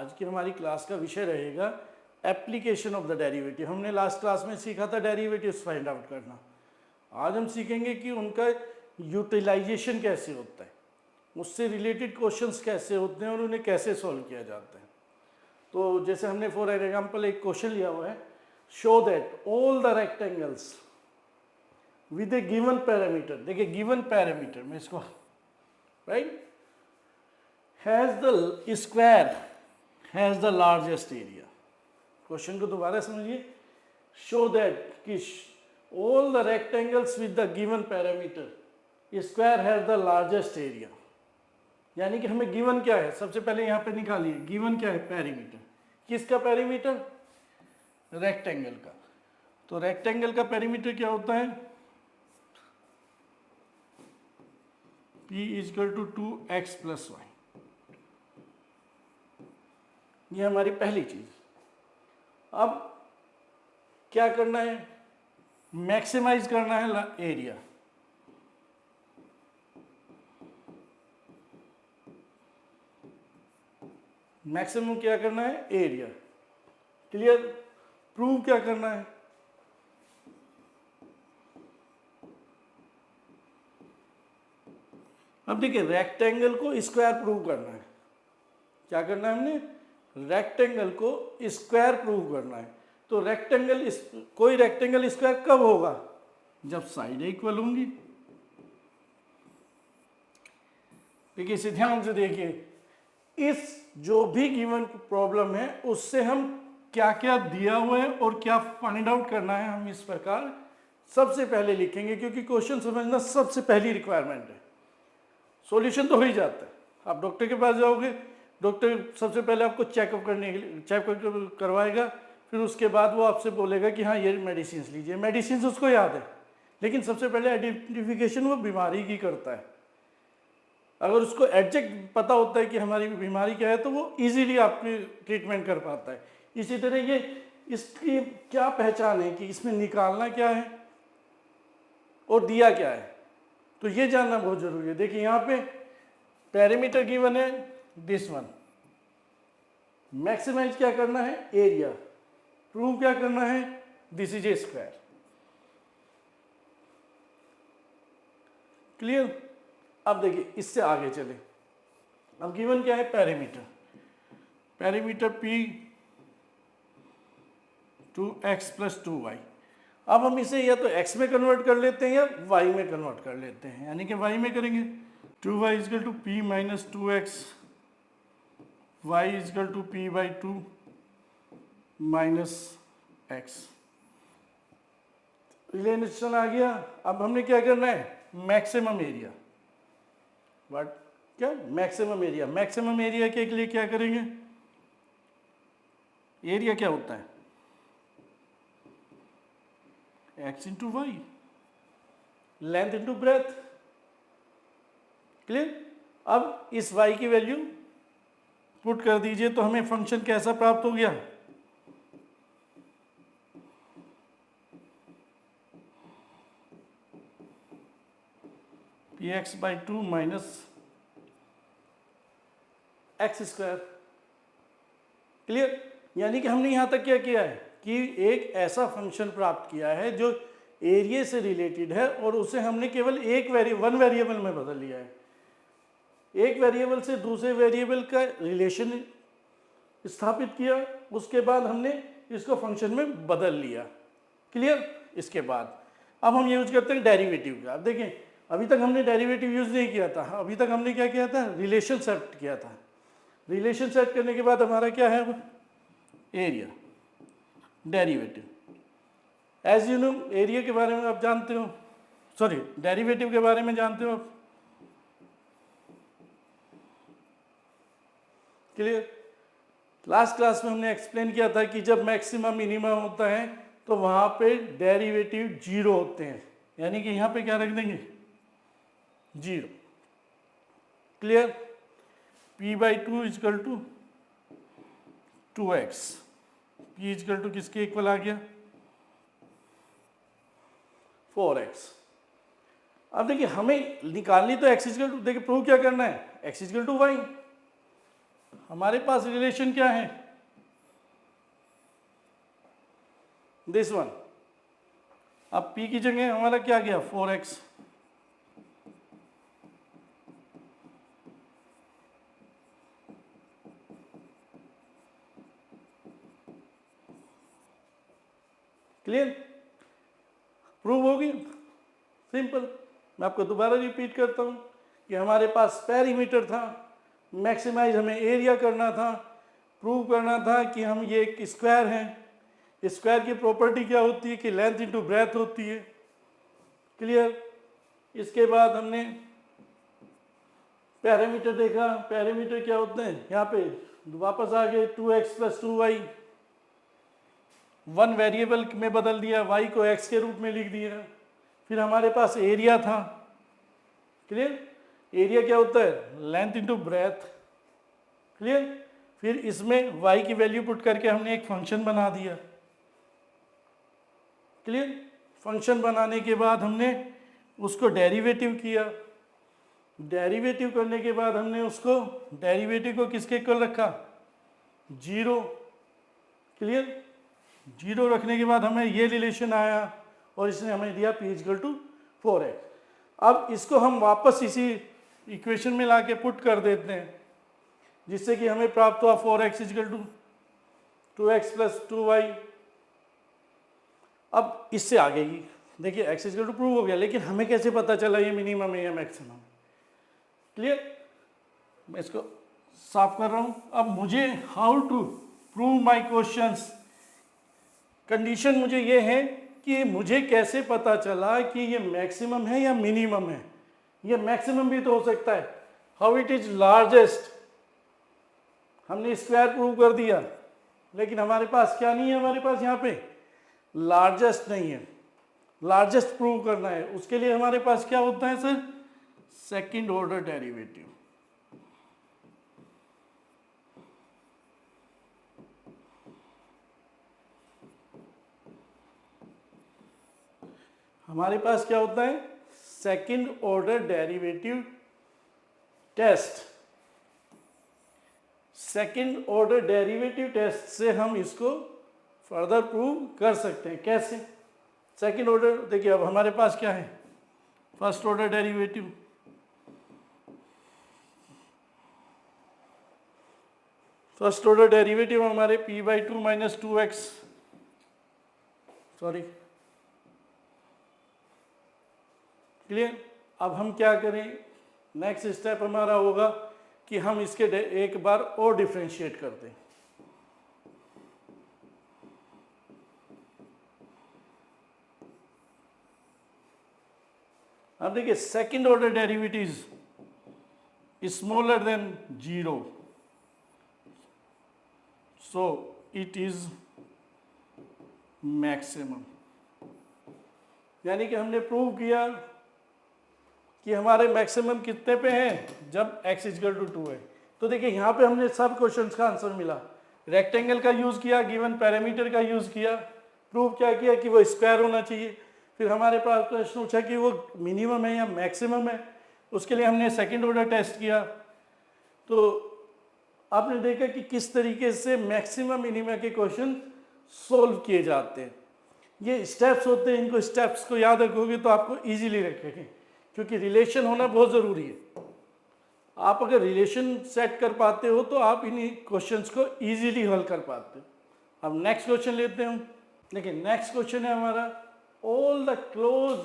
आज की हमारी क्लास का विषय रहेगा एप्लीकेशन ऑफ द डेरिवेटिव। हमने लास्ट क्लास में सीखा था डेरिवेटिव्स फाइंड आउट करना। आज हम सीखेंगे कि उनका यूटिलाइजेशन कैसे होता है, उससे रिलेटेड क्वेश्चंस कैसे होते हैं और उन्हें कैसे सॉल्व किया जाता है। तो जैसे हमने फॉर एग्जाम्पल एक क्वेश्चन लिया हुआ है, show that all the rectangles with A given parameter. देखिए गिवन पैरामीटर में इसको right has the square has the largest area. Question को दोबारा समझिए, शो दैट कि all the rectangles with the given parameter square has the largest area. यानी कि हमें गिवन क्या है, सबसे पहले यहाँ पे निकालिए गिवन क्या है, पैरीमीटर। किसका पैरीमीटर? रेक्टेंगल का। तो रेक्टेंगल का पैरीमीटर क्या होता है? P is equal to 2x plus y. ये हमारी पहली चीज। अब क्या करना है? मैक्सिमाइज करना है एरिया। मैक्सिमम क्या करना है? एरिया। क्लियर? प्रूव क्या करना है? अब देखिए रेक्टेंगल को स्क्वायर प्रूव करना है। क्या करना है हमने? रेक्टेंगल को स्क्वायर प्रूव करना है। तो रेक्टेंगल कोई रेक्टेंगल स्क्वायर कब होगा? जब साइड इक्वल होंगी। देखिए इसे ध्यान से देखिए, इस जो भी गिवन प्रॉब्लम है उससे हम क्या क्या दिया हुआ है और क्या फाइंड आउट करना है हम इस प्रकार सबसे पहले लिखेंगे, क्योंकि क्वेश्चन समझना सबसे पहली रिक्वायरमेंट है। सॉल्यूशन तो हो ही जाता है। आप डॉक्टर के पास जाओगे, डॉक्टर सबसे पहले आपको चेकअप करने के लिए चेकअप करवाएगा, फिर उसके बाद वो आपसे बोलेगा कि हाँ ये मेडिसिन लीजिए। मेडिसिन उसको याद है, लेकिन सबसे पहले आइडेंटिफिकेशन वो बीमारी की करता है। अगर उसको एग्जैक्ट पता होता है कि हमारी बीमारी क्या है तो वो इजीली आपकी ट्रीटमेंट कर पाता है। इसी तरह ये इसकी क्या पहचान है कि इसमें निकालना क्या है और दिया क्या है, तो ये जानना बहुत जरूरी है। देखिए यहाँ पे पैरामीटर गिवन है दिस वन, मैक्सिमाइज क्या करना है? एरिया। प्रूव क्या करना है? This is a square. Clear? अब देखिए इससे आगे चले। अब गिवन क्या है? Parameter. Parameter P 2x plus 2y। अब हम इसे या तो x में कन्वर्ट कर लेते हैं या y में कन्वर्ट कर लेते हैं, यानी कि y में करेंगे। 2y equal to P minus 2x, y equal to P by 2 minus x। Relation आ गया। अब हमने क्या करना है? Maximum area. बट क्या? Maximum area. मैक्सिमम एरिया के लिए क्या करेंगे? एरिया क्या होता है? x into y, length into breadth. Clear? अब इस y की वैल्यू पुट कर दीजिए तो हमें फंक्शन कैसा प्राप्त हो गया? px by 2 minus x square. Clear? यानी कि हमने यहां तक क्या किया है कि एक ऐसा फंक्शन प्राप्त किया है जो एरिया से रिलेटेड है और उसे हमने केवल वन वेरिएबल में बदल लिया है। एक वेरिएबल से दूसरे वेरिएबल का रिलेशन स्थापित किया, उसके बाद हमने इसको फंक्शन में बदल लिया। क्लियर? इसके बाद अब हम यूज करते हैं डेरिवेटिव का। अब देखें अभी तक हमने डेरिवेटिव यूज नहीं किया था। अभी तक हमने क्या किया था? रिलेशन सेट किया था। रिलेशन सेट करने के बाद हमारा क्या है? Area. Derivative as you know, area के बारे में आप जानते हो, सॉरी डेरिवेटिव के बारे में जानते हो आप। क्लियर? लास्ट क्लास में हमने एक्सप्लेन किया था कि जब मैक्सिमम मिनिमम होता है तो वहां पे डेरिवेटिव जीरो होते हैं, यानी कि यहां पे क्या रख देंगे? Zero. Clear? P by 2 is equal to 2x। P is equal to किसके इक्वल आ गया? 4x। अब देखिए हमें निकालनी तो x इजकल टू, देखिए प्रूव क्या करना है? x is equal to y. हमारे पास रिलेशन क्या है, दिस वन। अब p की जगह हमारा क्या गया 4x, क्लियर, प्रूव होगी, सिंपल। मैं आपको दोबारा रिपीट करता हूँ कि हमारे पास पेरीमीटर था, मैक्सिमाइज हमें एरिया करना था, प्रूव करना था कि हम ये एक स्क्वायर हैं। स्क्वायर की प्रॉपर्टी क्या होती है कि लेंथ इंटू ब्रेथ होती है, क्लियर। इसके बाद हमने पैरामीटर देखा, पैरामीटर क्या होते हैं, यहाँ पे वापस आ गए 2x + 2y, वन वेरिएबल में बदल दिया, y को x के रूप में लिख दिया। फिर हमारे पास एरिया था, क्लियर। एरिया क्या होता है, लेंथ इंटू ब्रेथ, क्लियर। फिर इसमें y की वैल्यू पुट करके हमने एक फंक्शन बना दिया, क्लियर। फंक्शन बनाने के बाद हमने उसको डेरिवेटिव किया, डेरिवेटिव करने के बाद हमने उसको डेरिवेटिव को किसके इक्वल रखा, 0, क्लियर। 0 रखने के बाद हमें ये रिलेशन आया और इसने हमें दिया p = 4x। अब इसको हम वापस इसी इक्वेशन में लाके पुट कर देते हैं, जिससे कि हमें प्राप्त हुआ 4x = 2x + 2y। अब इससे आगे ही देखिए x = प्रूव हो गया, लेकिन हमें कैसे पता चला ये मिनिमम है या मैक्सिमम, क्लियर। मैं इसको साफ कर रहा हूं। अब मुझे how to prove my questions, condition मुझे ये है कि मुझे कैसे पता चला कि ये मैक्सिमम है या मिनिमम है। ये मैक्सिमम भी तो हो सकता है, हाउ इट इज लार्जेस्ट। हमने स्क्वायर प्रूव कर दिया, लेकिन हमारे पास क्या नहीं है, हमारे पास यहाँ पे लार्जेस्ट नहीं है। लार्जेस्ट प्रूव करना है, उसके लिए हमारे पास क्या होता है सर, सेकंड ऑर्डर डेरिवेटिव। हमारे पास क्या होता है, second order derivative test. Second order derivative test से हम इसको फर्दर प्रूव कर सकते हैं। कैसे, सेकंड ऑर्डर, देखिए अब हमारे पास क्या है, first order derivative. First order derivative हमारे p/2 - 2x, सॉरी, क्लियर। अब हम क्या करें, नेक्स्ट स्टेप हमारा होगा कि हम इसके एक बार और डिफ्रेंशिएट कर दें। अब देखिए second order derivative smaller than 0, so it is maximum. यानी कि हमने प्रूव किया कि हमारे मैक्सिमम कितने पे हैं, जब x = 2 है। तो देखिए यहाँ पे हमने सब क्वेश्चंस का आंसर मिला, रेक्टेंगल का यूज़ किया, गिवन पैरामीटर का यूज़ किया, प्रूव क्या किया कि वो स्क्वायर होना चाहिए। फिर हमारे पास प्रश्न पूछा कि वो मिनिमम है या मैक्सिमम है, उसके लिए हमने सेकंड ऑर्डर टेस्ट किया। तो आपने देखा कि किस तरीके से मैक्सिमम मिनिमम के क्वेश्चन सोल्व किए जाते हैं। ये स्टेप्स होते हैं, इनको स्टेप्स को याद रखोगे तो आपको ईजिली रखेंगे, क्योंकि रिलेशन होना बहुत ज़रूरी है। आप अगर रिलेशन सेट कर पाते हो तो आप इन्हीं क्वेश्चंस को इजीली हल कर पाते हो। अब नेक्स्ट क्वेश्चन लेते हैं हम। देखिए नेक्स्ट क्वेश्चन है हमारा, all the close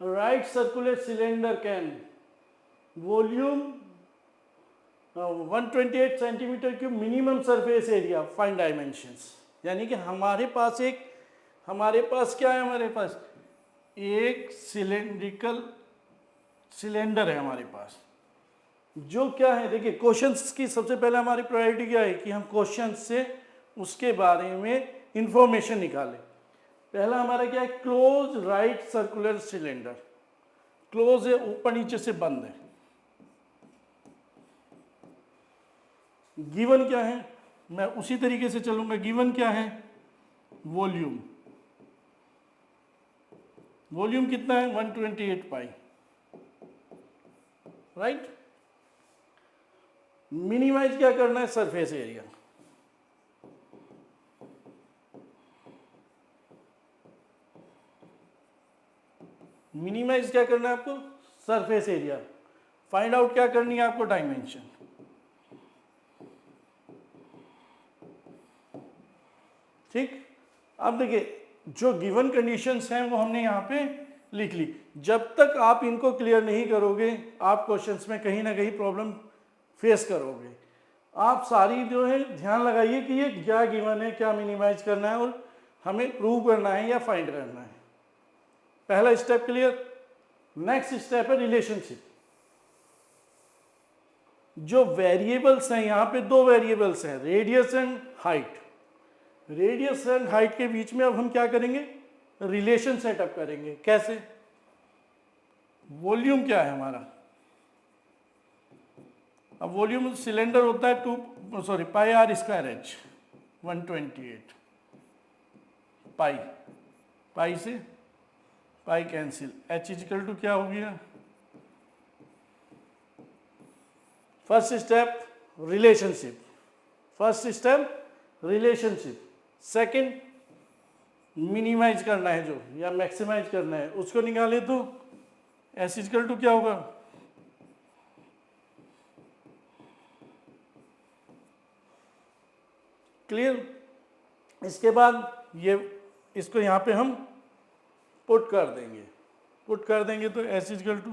right circular cylinder can volume 128 centimetre cube, minimum surface area, find dimensions. यानी कि हमारे पास क्या है, हमारे पास एक सिलेंड्रिकल सिलेंडर है हमारे पास, जो क्या है, देखिए क्वेश्चंस की सबसे पहले हमारी प्रायोरिटी क्या है कि हम क्वेश्चन से उसके बारे में इंफॉर्मेशन निकालें। पहला हमारा क्या है, close right circular cylinder. Close है, ऊपर नीचे से बंद है। गिवन क्या है, मैं उसी तरीके से चलूंगा। गिवन क्या है, वॉल्यूम। वॉल्यूम कितना है, 128 पाई, राइट। मिनिमाइज क्या करना है, सरफेस एरिया। मिनिमाइज क्या करना है आपको, सरफेस एरिया। फाइंड आउट क्या करनी है आपको, डायमेंशन। ठीक, अब देखिए जो गिवन कंडीशंस हैं वो हमने यहाँ पे लिख ली। जब तक आप इनको क्लियर नहीं करोगे आप क्वेश्चंस में कहीं ना कहीं प्रॉब्लम फेस करोगे। आप सारी जो है ध्यान लगाइए कि ये क्या गिवन है, क्या मिनिमाइज करना है और हमें प्रूव करना है या फाइंड करना है। पहला स्टेप क्लियर। नेक्स्ट स्टेप है रिलेशनशिप। जो वेरिएबल्स हैं यहाँ पे दो वेरिएबल्स हैं, radius and height. Radius and height के बीच में अब हम क्या करेंगे, रिलेशन सेटअप करेंगे। कैसे, वॉल्यूम क्या है हमारा, अब वॉल्यूम सिलेंडर होता है pi are square h 128। Pi से pi cancel, h is equal to क्या हो गया, first step relationship. Second minimize करना है जो, या मैक्सिमाइज करना है, उसको निकाले तो एस इजिकल टू क्या होगा, क्लियर। इसके बाद ये इसको यहाँ पे हम पुट कर देंगे तो s is equal to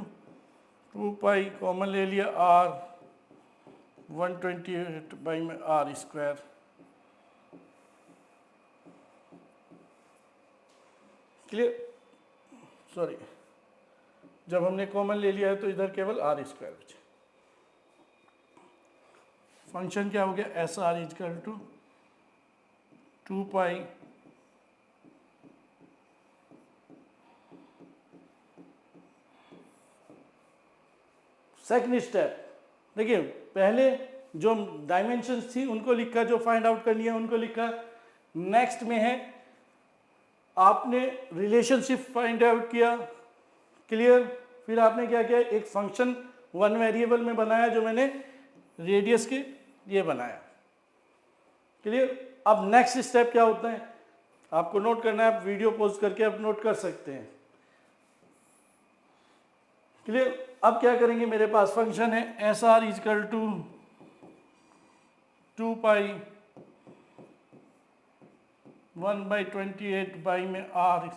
2 pi common ले लिया आर 128 बाई में आर स्क्वायर, क्लियर। सॉरी, जब हमने कॉमन ले लिया है तो इधर केवल आर स्क्वायर बचे। फंक्शन क्या हो गया, s r is equal to 2 pi second step. देखिए पहले जो डायमेंशंस थी उनको लिखा, जो फाइंड आउट करनी है उनको लिखा। नेक्स्ट में है आपने रिलेशनशिप फाइंड आउट किया, क्लियर। फिर आपने क्या किया, एक फंक्शन वन वेरिएबल में बनाया जो मैंने रेडियस के ये बनाया, क्लियर। अब नेक्स्ट स्टेप क्या होता है आपको नोट करना है, आप वीडियो पॉज करके आप नोट कर सकते हैं, क्लियर। अब क्या करेंगे, मेरे पास फंक्शन है S R is equal to 2 pi 1/28 by में r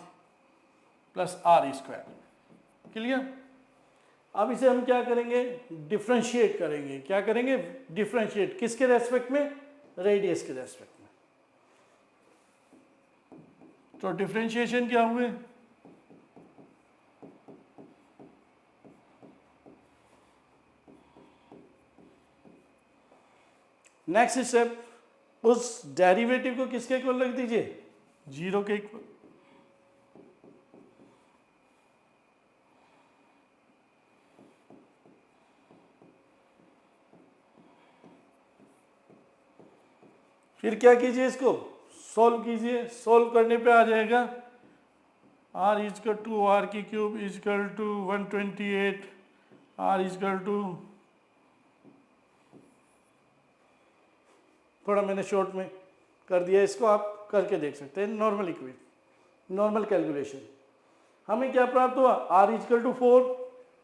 plus r square, clear. अब इसे हम क्या करेंगे, डिफ्रेंशिएट करेंगे। क्या करेंगे, डिफ्रेंशिएट। किसके रेस्पेक्ट में, रेडियस के रेस्पेक्ट में। तो डिफ्रेंशिएशन क्या हुए, नेक्स्ट स्टेप, उस डेरिवेटिव को किसके इक्वल रख दीजिए, 0 के इक्वल। फिर क्या कीजिए, इसको सॉल्व कीजिए। सॉल्व करने पे आ जाएगा आर इजकल टू आर की cube is equal to 128 r is equal to, थोड़ा मैंने शॉर्ट में कर दिया, इसको आप करके देख सकते हैं। Normal equation, normal calculation. हमें क्या प्राप्त हुआ, आर इजकल टू 4,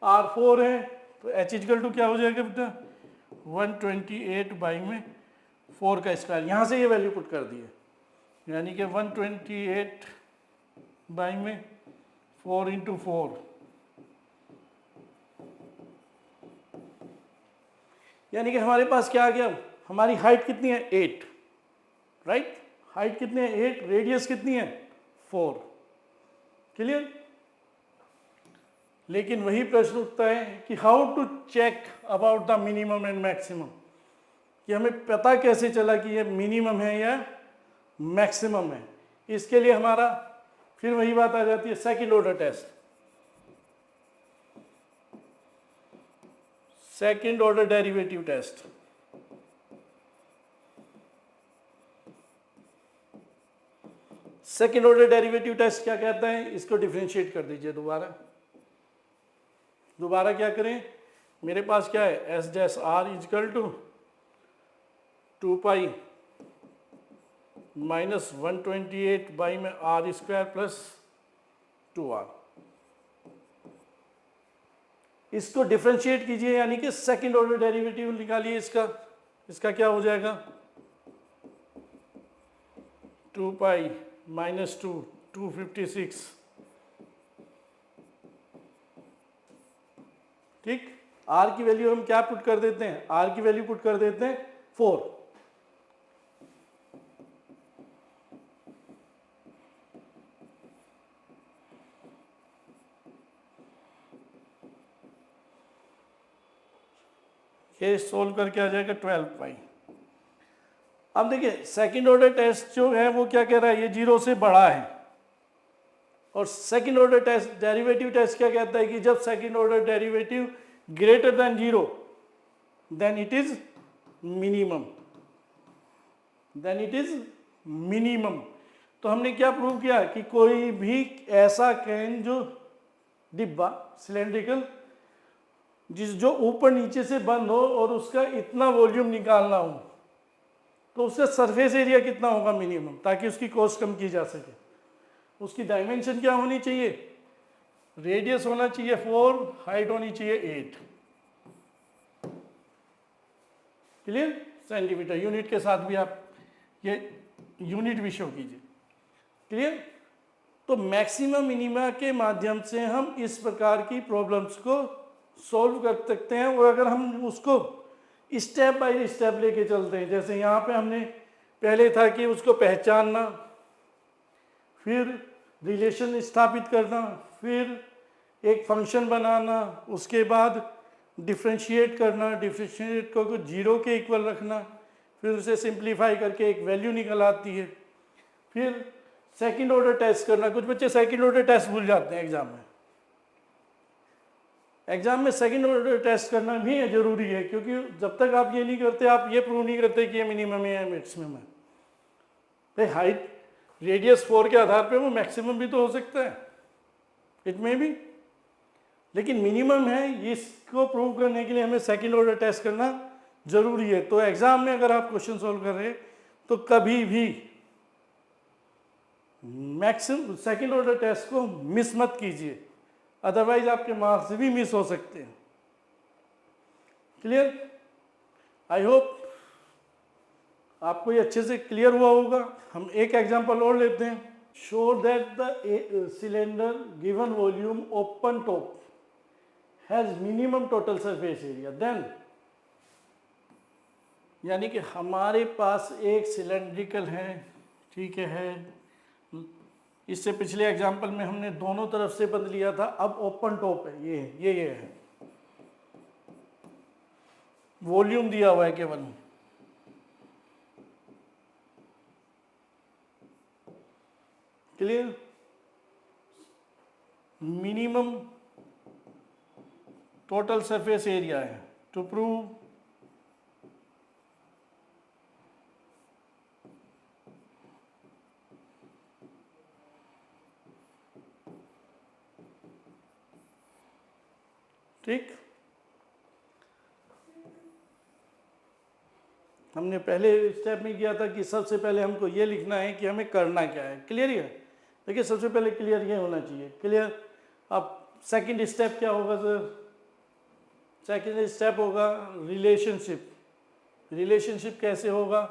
आर 4 है तो एच इजकल टू क्या हो जाएगा बेटा, 128 बाई में 4 का स्क्वायर। यहाँ से ये वैल्यू पुट कर दी है, यानी कि 128 बाई में 4 इंटू 4, यानी कि हमारे पास क्या आ गया, हमारी हाइट कितनी है 8, राइट। हाइट कितनी है 8, रेडियस कितनी है 4, क्लियर। लेकिन वही प्रश्न उठता है कि how to check about the minimum and maximum, कि हमें पता कैसे चला कि ये मिनिमम है या मैक्सिमम है। इसके लिए हमारा फिर वही बात आ जाती है, second order test. Second order derivative test. Second order derivative test क्या कहता है, इसको डिफरेंशिएट कर दीजिए दोबारा क्या करें, मेरे पास क्या है S dash R is equal to two pi minus 128 by में आर स्क्वायर प्लस 2r। इसको डिफरेंशिएट कीजिए, यानी कि सेकंड ऑर्डर डेरिवेटिव निकालिए इसका। इसका क्या हो जाएगा, 2 पाई माइनस 256, ठीक। आर की वैल्यू हम क्या पुट कर देते हैं, आर की वैल्यू पुट कर देते हैं 4। ये सोल्व करके आ जाएगा 12 पाई। अब देखिए सेकंड ऑर्डर टेस्ट जो है वो क्या कह रहा है, ये 0 से बड़ा है। और second order test derivative test क्या कहता है कि जब second order derivative greater than 0 then it is minimum, then it is minimum. तो हमने क्या प्रूव किया कि कोई भी ऐसा कैन जो डिब्बा सिलेंड्रिकल जो ऊपर नीचे से बंद हो और उसका इतना वॉल्यूम निकालना हो, तो उसका सरफेस एरिया कितना होगा मिनिमम, ताकि उसकी कॉस्ट कम की जा सके। उसकी डायमेंशन क्या होनी चाहिए, रेडियस होना चाहिए 4, हाइट होनी चाहिए 8। क्लियर, सेंटीमीटर यूनिट के साथ भी आप ये यूनिट भी शो कीजिए। क्लियर। तो मैक्सिमम मिनिमा के माध्यम से हम इस प्रकार की प्रॉब्लम्स को सॉल्व कर सकते हैं। और अगर हम उसको स्टेप बाय स्टेप लेके चलते हैं, जैसे यहाँ पे हमने पहले था कि उसको पहचानना, फिर रिलेशन स्थापित करना, फिर एक फंक्शन बनाना, उसके बाद डिफ्रेंशिएट करना, डिफ्रेंशिएट को 0 के इक्वल रखना, फिर उसे सिंप्लीफाई करके एक वैल्यू निकल आती है, फिर सेकंड ऑर्डर टेस्ट करना। कुछ बच्चे सेकंड ऑर्डर टेस्ट भूल जाते हैं एग्जाम में। एग्जाम में सेकंड ऑर्डर टेस्ट करना भी जरूरी है, क्योंकि जब तक आप ये नहीं करते, आप ये प्रूव नहीं करते कि ये मिनिमम है या मैक्सिमम है। भाई हाइट रेडियस 4 के आधार पे वो मैक्सिमम भी तो हो सकता है, इट में भी, लेकिन मिनिमम है। इसको प्रूव करने के लिए हमें सेकंड ऑर्डर टेस्ट करना जरूरी है। तो एग्जाम में अगर आप क्वेश्चन सॉल्व कर रहे हैं तो कभी भी मैक्सिमम सेकंड ऑर्डर टेस्ट को मिस मत कीजिए, अदरवाइज आपके मार्क्स भी मिस हो सकते हैं। क्लियर, आई होप आपको ये अच्छे से क्लियर हुआ होगा। हम एक एग्जांपल और लेते हैं। Show that the cylinder given volume open top has minimum total surface area then, यानी कि हमारे पास एक सिलेंड्रिकल है, ठीक है। इससे पिछले एग्जांपल में हमने दोनों तरफ से बंद लिया था, अब ओपन टॉप है, ये है, वॉल्यूम दिया हुआ है केवल। Clear, minimum total surface area है। टू प्रूव ठीक, हमने पहले स्टेप में किया था कि सबसे पहले हमको ये लिखना है कि हमें करना क्या है। क्लियर है, देखिए सबसे पहले क्लियर ये होना चाहिए। क्लियर, अब सेकंड स्टेप क्या होगा सर, सेकंड स्टेप होगा रिलेशनशिप। रिलेशनशिप कैसे होगा,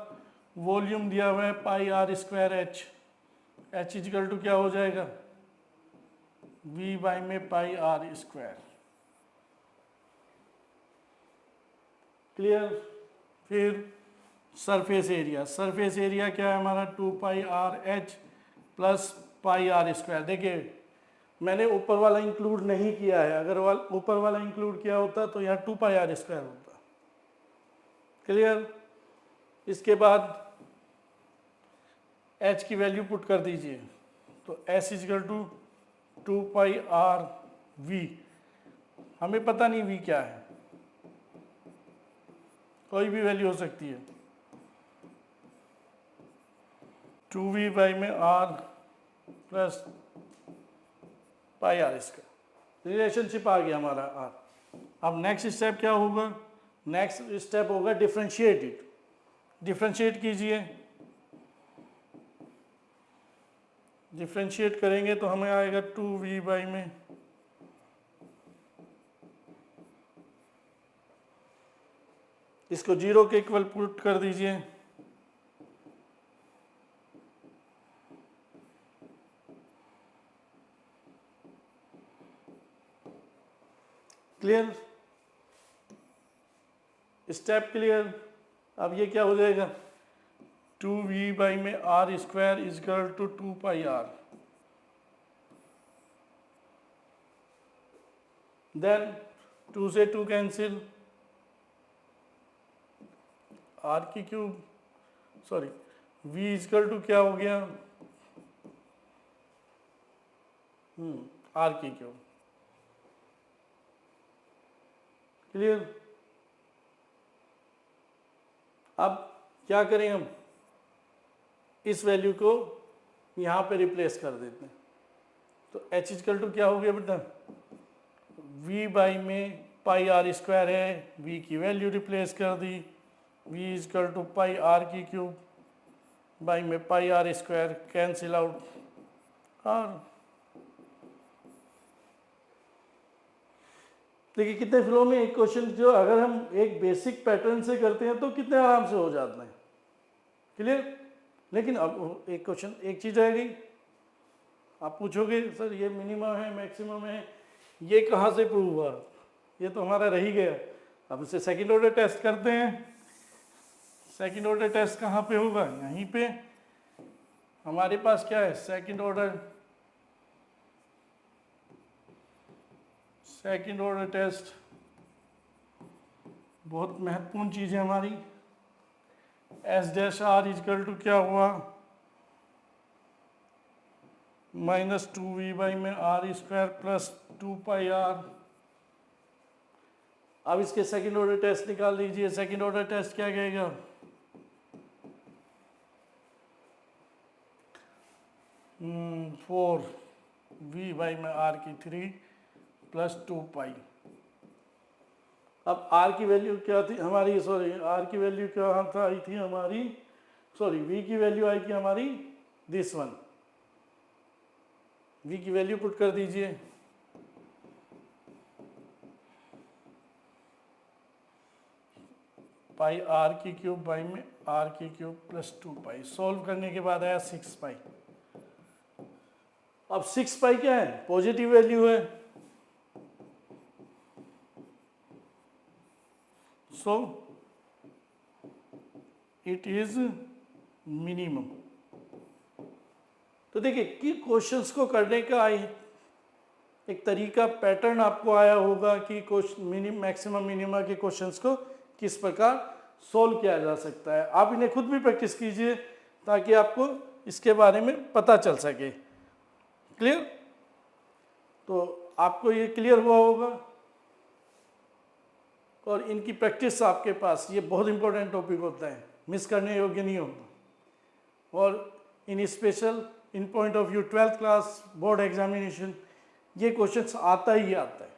वॉल्यूम दिया हुआ है pi are square h, h is equal to क्या हो जाएगा, वी बाई में पाई आर स्क्वायर। क्लियर, फिर सरफेस एरिया, सरफेस एरिया क्या है हमारा 2 pi r h plus pi are square. देखिए मैंने ऊपर वाला इंक्लूड नहीं किया है, अगर ऊपर वाला इंक्लूड किया होता तो यहाँ 2 पाई आर स्क्वायर होता। क्लियर, इसके बाद एच की वैल्यू पुट कर दीजिए, तो S equal to 2 pi R V, हमें पता नहीं वी क्या है, कोई भी वैल्यू हो सकती है, 2v बाई में आर प्लस पाई आर इसका रिलेशनशिप आ गया हमारा आर। अब नेक्स्ट स्टेप क्या होगा, नेक्स्ट स्टेप होगा डिफ्रेंशिएट इट। डिफ्रेंशिएट कीजिए, डिफ्रेंशिएट करेंगे तो हमें आएगा 2v बाई में इसको 0 के इक्वल पुट कर दीजिए, क्लियर, स्टेप क्लियर। अब ये क्या हो जाएगा, 2v बाई में are square is equal to 2 pi R, then 2 से 2 कैंसिल, आर की cube sorry v is equal to क्या हो गया, आर की क्यूब, क्लियर। अब क्या करें हम, इस वैल्यू को यहाँ पे रिप्लेस कर देते हैं, तो h इक्वल टू क्या हो गया बेटा, v बाई में पाई आर स्क्वायर है, v की वैल्यू रिप्लेस कर दी, v equal to pi r की क्यूब बाई में pi are square, cancel out r. देखिए कितने फ्लो में एक क्वेश्चन जो अगर हम एक बेसिक पैटर्न से करते हैं तो कितने आराम से हो जाते हैं, क्लियर। लेकिन अब एक क्वेश्चन, एक चीज़ रह गई, आप पूछोगे सर ये मिनिमम है मैक्सिमम है, ये कहाँ से प्रूव हुआ, ये तो हमारा रह ही गया। अब इसे सेकंड ऑर्डर टेस्ट करते हैं। सेकंड ऑर्डर टेस्ट कहाँ पे होगा, यहीं पे। हमारे पास क्या है, सेकंड ऑर्डर टेस्ट बहुत महत्वपूर्ण चीज़ है हमारी। S dash R is equal to क्या हुआ, -2v बाई में are square plus 2 pi R. अब इसके सेकंड ऑर्डर टेस्ट निकाल लीजिए। सेकंड ऑर्डर टेस्ट क्या कहेगा, 4v बाई में आर की 3 प्लस 2 पाई। अब आर की वैल्यू क्या थी हमारी, सॉरी आर की वैल्यू क्या था आई थी हमारी, सॉरी वी की वैल्यू आई थी हमारी दिस वन। वी की वैल्यू पुट कर दीजिए, पाई आर की क्यूब बाई में आर की क्यूब प्लस 2 पाई। सॉल्व करने के बाद आया 6 पाई। अब 6 पाई क्या है, पॉजिटिव वैल्यू है, सो इट इज मिनिमम। तो देखिए कि क्वेश्चंस को करने का एक तरीका, पैटर्न आपको आया होगा कि मैक्सिमम मिनिमा के क्वेश्चंस को किस प्रकार सॉल्व किया जा सकता है। आप इन्हें खुद भी प्रैक्टिस कीजिए ताकि आपको इसके बारे में पता चल सके, क्लियर। तो आपको ये क्लियर हुआ होगा और इनकी प्रैक्टिस आपके पास, ये बहुत इंपॉर्टेंट टॉपिक होता है, मिस करने योग्य नहीं होता। और in special in point of view 12th class board examination ये क्वेश्चंस आता ही आता है।